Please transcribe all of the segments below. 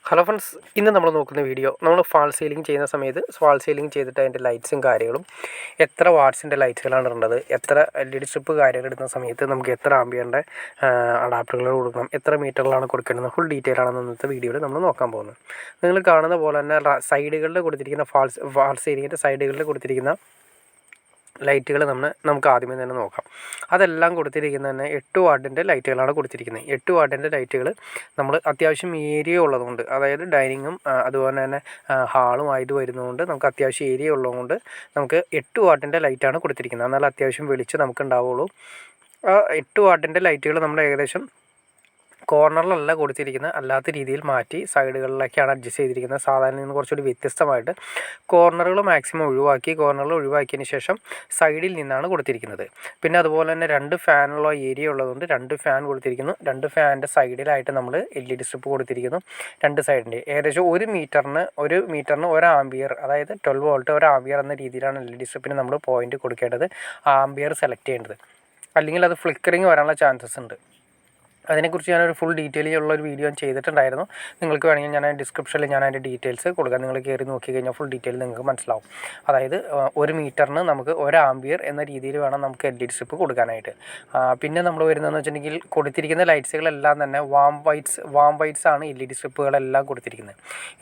Hello friends, ഇന്ന് നമ്മൾ നോക്കുന്ന വീഡിയോ നമ്മൾ ഫാൾ സീലിംഗ് ചെയ്യുന്ന സമയത്ത് ഫാൾ സീലിംഗ് ചെയ്തിട്ട് അതിൻ്റെ ലൈറ്റ്സും കാര്യങ്ങളും എത്ര വാട്ട്സിൻ്റെ ലൈറ്റ്സുകളാണ് ഇടേണ്ടത്, എത്ര LED സ്ട്രിപ്പ് കാര്യങ്ങൾ ഇടുന്ന സമയത്ത് നമുക്ക് എത്ര ആംബിയറിൻ്റെ അഡാപ്റ്ററുകൾ കൊടുക്കണം, എത്ര മീറ്ററിലാണ് കൊടുക്കേണ്ടത്, ഫുൾ ഡീറ്റെയിൽ ആണ് ഇന്നത്തെ വീഡിയോയിൽ നമ്മൾ നോക്കാൻ പോകുന്നത്. നിങ്ങൾ കാണുന്ന പോലെ തന്നെ സൈഡുകളിൽ കൊടുത്തിരിക്കുന്ന ഫാൾ സീലിങ്ങിൻ്റെ സൈഡുകളിൽ കൊടുത്തിരിക്കുന്ന ലൈറ്റുകൾ നമുക്ക് ആദ്യമേ തന്നെ നോക്കാം. അതെല്ലാം കൊടുത്തിരിക്കുന്നത് തന്നെ 8 വാട്ടിൻ്റെ ലൈറ്റുകളാണ് കൊടുത്തിരിക്കുന്നത്. 8 വാട്ടിൻ്റെ ലൈറ്റുകൾ നമ്മൾ അത്യാവശ്യം ഏരിയ ഉള്ളതുകൊണ്ട്, അതായത് ഡൈനിങ്ങും അതുപോലെ തന്നെ ഹാളും ആയത് വരുന്നതുകൊണ്ട് നമുക്ക് അത്യാവശ്യം ഏരിയ ഉള്ളതുകൊണ്ട് നമുക്ക് 8 വാട്ടിൻ്റെ ലൈറ്റാണ് കൊടുത്തിരിക്കുന്നത്. എന്നാൽ അത്യാവശ്യം വെളിച്ചം നമുക്ക് ഉണ്ടാവുള്ളൂ. 8 വാട്ടിൻ്റെ ലൈറ്റുകൾ നമ്മൾ ഏകദേശം കോർണറിലല്ല കൊടുത്തിരിക്കുന്നത്, അല്ലാത്ത രീതിയിൽ മാറ്റി സൈഡുകളിലേക്കാണ് അഡ്ജസ്റ്റ് ചെയ്തിരിക്കുന്നത്. സാധാരണ നിന്ന് കുറച്ചുകൂടി വ്യത്യസ്തമായിട്ട് കോർണറുകൾ മാക്സിമം ഒഴിവാക്കിയതിന് ശേഷം സൈഡിൽ നിന്നാണ് കൊടുത്തിരിക്കുന്നത്. പിന്നെ അതുപോലെ തന്നെ 2 ഫാനുള്ള ഏരിയ ഉള്ളതുകൊണ്ട് 2 ഫാൻ കൊടുത്തിരിക്കുന്നു. 2 ഫാനിൻ്റെ സൈഡിലായിട്ട് നമ്മൾ LED സ്ട്രിപ്പ് കൊടുത്തിരിക്കുന്നു. 2 സൈഡിൻ്റെ ഏകദേശം 1 മീറ്ററിന് 1 ആംബിയർ, അതായത് 12 വോൾട്ട് 1 ആംബിയർ എന്ന രീതിയിലാണ് LED സ്ട്രിപ്പിന് നമ്മൾ പോയിന്റ് കൊടുക്കേണ്ടത്, ആംബിയർ സെലക്ട് ചെയ്യേണ്ടത്. അല്ലെങ്കിൽ അത് ഫ്ലിക്കറിങ് വരാനുള്ള ചാൻസസ് ഉണ്ട്. അതിനെക്കുറിച്ച് ഞാനൊരു ഫുൾ ഡീറ്റെയിൽ ഉള്ളൊരു വീഡിയോ ചെയ്തിട്ടുണ്ടായിരുന്നു. നിങ്ങൾക്ക് വേണമെങ്കിൽ ഞാൻ ഡിസ്ക്രിപ്ഷനിൽ അതിൻ്റെ ഡീറ്റെയിൽസ് കൊടുക്കാം. നിങ്ങൾ കയറി നോക്കി കഴിഞ്ഞാൽ ഫുൾ ഡീറ്റെയിൽ നിങ്ങൾക്ക് മനസ്സിലാവും. അതായത് 1 മീറ്ററിന് നമുക്ക് 1 ആംബിയർ എന്ന രീതിയിൽ വേണം നമുക്ക് LED സ്ട്രിപ്പ് കൊടുക്കാനായിട്ട്. പിന്നെ നമ്മൾ വരുന്നതെന്ന് വെച്ചിട്ടുണ്ടെങ്കിൽ കൊടുത്തിരിക്കുന്ന ലൈറ്റ്സുകളെല്ലാം തന്നെ വാം വൈറ്റ്സ് ആണ് LED സ്ട്രിപ്പുകളെല്ലാം കൊടുത്തിരിക്കുന്നത്.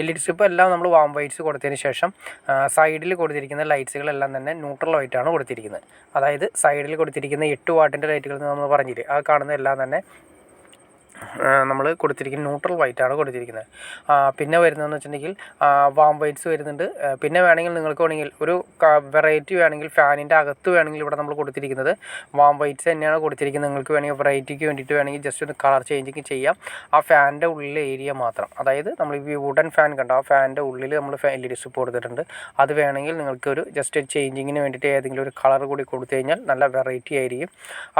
LED സ്ട്രിപ്പ് എല്ലാം നമ്മൾ വാം വൈറ്റ്സ് കൊടുത്തതിന് ശേഷം സൈഡിൽ കൊടുത്തിരിക്കുന്ന ലൈറ്റ്സുകളെല്ലാം തന്നെ ന്യൂട്രൽ വൈറ്റാണ് കൊടുത്തിരിക്കുന്നത്. അതായത് സൈഡിൽ കൊടുത്തിരിക്കുന്ന 8 വാട്ടിൻ്റെ ലൈറ്റുകൾ നമ്മൾ പറഞ്ഞില്ലേ, ആ കാണുന്ന എല്ലാം തന്നെ നമ്മൾ കൊടുത്തിരിക്കുന്നത് ന്യൂട്രൽ വൈറ്റാണ് കൊടുത്തിരിക്കുന്നത്. പിന്നെ വരുന്നതെന്ന് വെച്ചിട്ടുണ്ടെങ്കിൽ വാം വൈറ്റ്സ് വരുന്നുണ്ട്. പിന്നെ വേണമെങ്കിൽ നിങ്ങൾക്ക് വേണമെങ്കിൽ ഒരു വെറൈറ്റി വേണമെങ്കിൽ ഫാനിൻ്റെ അകത്ത് വേണമെങ്കിൽ ഇവിടെ നമ്മൾ കൊടുത്തിരിക്കുന്നത് വാം വൈറ്റ്സ് തന്നെയാണ് കൊടുത്തിരിക്കുന്നത്. നിങ്ങൾക്ക് വേണമെങ്കിൽ വെറൈറ്റിക്ക് വേണ്ടിയിട്ട് വേണമെങ്കിൽ ജസ്റ്റ് ഒന്ന് കളർ ചേഞ്ചിങ് ചെയ്യാം. ആ ഫാനിൻ്റെ ഉള്ളിലെ ഏരിയ മാത്രം, അതായത് നമ്മൾ ഈ വുഡൻ ഫാൻ കണ്ടോ, ആ ഫാനിൻ്റെ ഉള്ളിൽ നമ്മൾ LED സ്ട്രിപ്പ് കൊടുത്തിട്ടുണ്ട്. അത് വേണമെങ്കിൽ നിങ്ങൾക്ക് ഒരു ജസ്റ്റ് ചേഞ്ചിങ്ങിന് വേണ്ടിയിട്ട് ഏതെങ്കിലും ഒരു കളർ കൂടി കൊടുത്തു കഴിഞ്ഞാൽ നല്ല വെറൈറ്റി ആയിരിക്കും.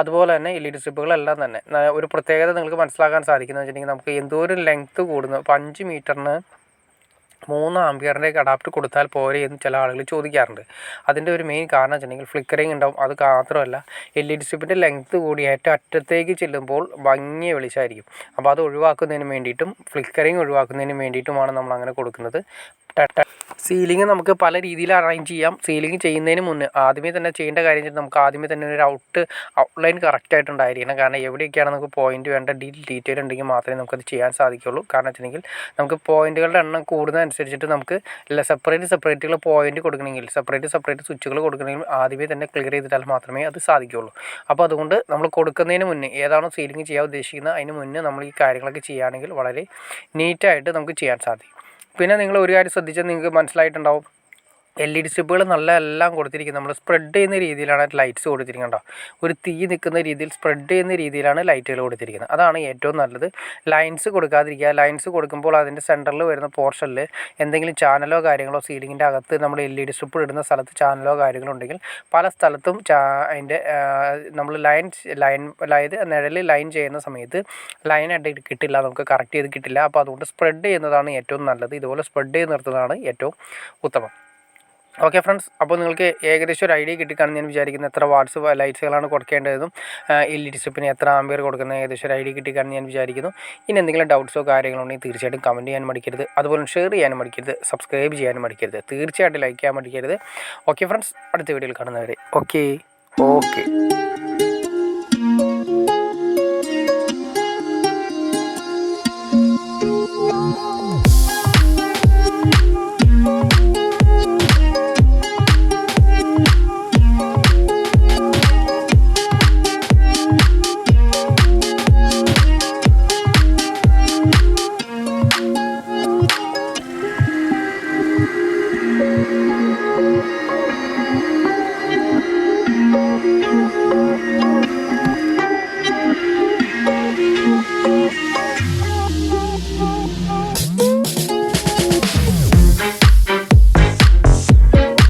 അതുപോലെ തന്നെ LED സ്ട്രിപ്പുകളെല്ലാം തന്നെ ഒരു പ്രത്യേകത നിങ്ങൾക്ക് മനസ്സിലാക്കാൻ സാധിക്കുന്നത് വെച്ചിട്ടുണ്ടെങ്കിൽ നമുക്ക് എന്തോരം ലെങ്ത്ത് കൂടുന്നു. ഇപ്പോൾ 5 മീറ്ററിന് 3 ആംബിയറിൻ്റെ അഡാപ്റ്റർ കൊടുത്താൽ പോരെ എന്ന് ചില ആളുകൾ ചോദിക്കാറുണ്ട്. അതിൻ്റെ ഒരു മെയിൻ കാരണം വെച്ചിട്ടുണ്ടെങ്കിൽ ഫ്ലിക്കറിങ് ഉണ്ടാവും. അത് മാത്രമല്ല LED സ്ട്രിപ്പിൻ്റെ ലെങ്ത്ത് കൂടി ഏറ്റവും അറ്റത്തേക്ക് ചെല്ലുമ്പോൾ ഭംഗിയ വെളിച്ചമായിരിക്കും. അപ്പോൾ അത് ഒഴിവാക്കുന്നതിന് വേണ്ടിയിട്ടും ഫ്ലിക്കറിങ് ഒഴിവാക്കുന്നതിന് വേണ്ടിയിട്ടുമാണ് നമ്മൾ അങ്ങനെ കൊടുക്കുന്നത്. സീലിംഗ് നമുക്ക് പല രീതിയിൽ അറേഞ്ച് ചെയ്യാം. സീലിംഗ് ചെയ്യുന്നതിന് മുന്നേ ആദ്യമേ തന്നെ ചെയ്യേണ്ട കാര്യം നമുക്ക് ആദ്യമേ തന്നെ ഒരു ഔട്ട്ലൈൻ കറക്റ്റായിട്ടുണ്ടായിരിക്കണം. കാരണം എവിടെയൊക്കെയാണ് നമുക്ക് പോയിന്റ് വേണ്ട ഡീറ്റെയിൽ ഉണ്ടെങ്കിൽ മാത്രമേ നമുക്കത് ചെയ്യാൻ സാധിക്കുള്ളൂ. കാരണം വെച്ചിട്ടുണ്ടെങ്കിൽ നമുക്ക് പോയിന്റുകളുടെ എണ്ണം കൂടുന്നതനുസരിച്ചിട്ട് നമുക്ക് സെപ്പറേറ്റുകൾ പോയിന്റ് കൊടുക്കണമെങ്കിൽ സെപ്പറേറ്റ് സ്വിച്ചുകൾ കൊടുക്കണമെങ്കിൽ ആദ്യമേ തന്നെ ക്ലിയർ ചെയ്തിട്ടാൽ മാത്രമേ അത് സാധിക്കുള്ളൂ. അപ്പോൾ അതുകൊണ്ട് നമ്മൾ കൊടുക്കുന്നതിന് മുന്നേ ഏതാണോ സീലിംഗ് ചെയ്യാൻ ഉദ്ദേശിക്കുന്നത് അതിന് മുന്നേ നമ്മൾ ഈ കാര്യങ്ങളൊക്കെ ചെയ്യുകയാണെങ്കിൽ വളരെ നീറ്റായിട്ട് നമുക്ക് ചെയ്യാൻ സാധിക്കും. പിന്നെ നിങ്ങൾ ഒരു കാര്യം ശ്രദ്ധിച്ചാൽ നിങ്ങൾക്ക് മനസ്സിലായിട്ടുണ്ടാവും, LED സ്ട്രിപ്പുകൾ നല്ല എല്ലാം കൊടുത്തിരിക്കുന്നത് നമ്മൾ സ്പ്രെഡ് ചെയ്യുന്ന രീതിയിലാണ് ലൈറ്റ്സ് കൊടുത്തിരിക്കുന്നത്. ഒരു തീ നിൽക്കുന്ന രീതിയിൽ സ്പ്രെഡ് ചെയ്യുന്ന രീതിയിലാണ് ലൈറ്റുകൾ കൊടുത്തിരിക്കുന്നത്. അതാണ് ഏറ്റവും നല്ലത്. ലൈൻസ് കൊടുക്കാതിരിക്കുക. ലൈൻസ് കൊടുക്കുമ്പോൾ അതിൻ്റെ സെൻറ്ററിൽ വരുന്ന പോർഷനിൽ എന്തെങ്കിലും ചാനലോ കാര്യങ്ങളോ സീലിങ്ങിൻ്റെ അകത്ത് നമ്മൾ LED സ്ട്രിപ്പ് ഇടുന്ന സ്ഥലത്ത് ചാനലോ കാര്യങ്ങളോ ഉണ്ടെങ്കിൽ പല സ്ഥലത്തും അതിൻ്റെ നമ്മൾ അതായത് നിഴലിൽ ലൈൻ ചെയ്യുന്ന സമയത്ത് ലൈനായിട്ട് കിട്ടില്ല, നമുക്ക് കറക്റ്റ് ചെയ്ത് കിട്ടില്ല. അപ്പോൾ അതുകൊണ്ട് സ്പ്രെഡ് ചെയ്യുന്നതാണ് ഏറ്റവും നല്ലത്. ഇതുപോലെ സ്പ്രെഡ് ചെയ്ത് നിർത്തുന്നതാണ് ഏറ്റവും ഉത്തമം. ഓക്കെ ഫ്രണ്ട്സ്, അപ്പോൾ നിങ്ങൾക്ക് ഏകദേശം ഒരു ഐഡിയ കിട്ടിക്കാണെന്ന് ഞാൻ വിചാരിക്കുന്നത്. എത്ര വാട്ട്സ് ലൈറ്റ്സുകളാണ് കൊടുക്കേണ്ടതെന്നും LED സ്ട്രിപ്പിന് എത്ര ആംബിയർ കൊടുക്കുന്നത് ഏകദേശം ഒരു ഐഡിയ കിട്ടിക്കാണെന്ന് ഞാൻ വിചാരിക്കുന്നു. ഇനി എന്തെങ്കിലും ഡൗട്ട്സോ കാര്യങ്ങളോ ഉണ്ടെങ്കിൽ തീർച്ചയായിട്ടും കമൻറ്റ് ചെയ്യാൻ മടിക്കരുത്. അതുപോലെ ഷെയർ ചെയ്യാനും മടിക്കരുത്, സബ്സ്ക്രൈബ് ചെയ്യാനും മടിക്കരുത്, തീർച്ചയായിട്ടും ലൈക്ക് ചെയ്യാൻ മടിക്കരുത്. ഓക്കെ ഫ്രണ്ട്സ്, അടുത്ത വീഡിയോയിൽ കാണുന്നവരെ ഓക്കെ.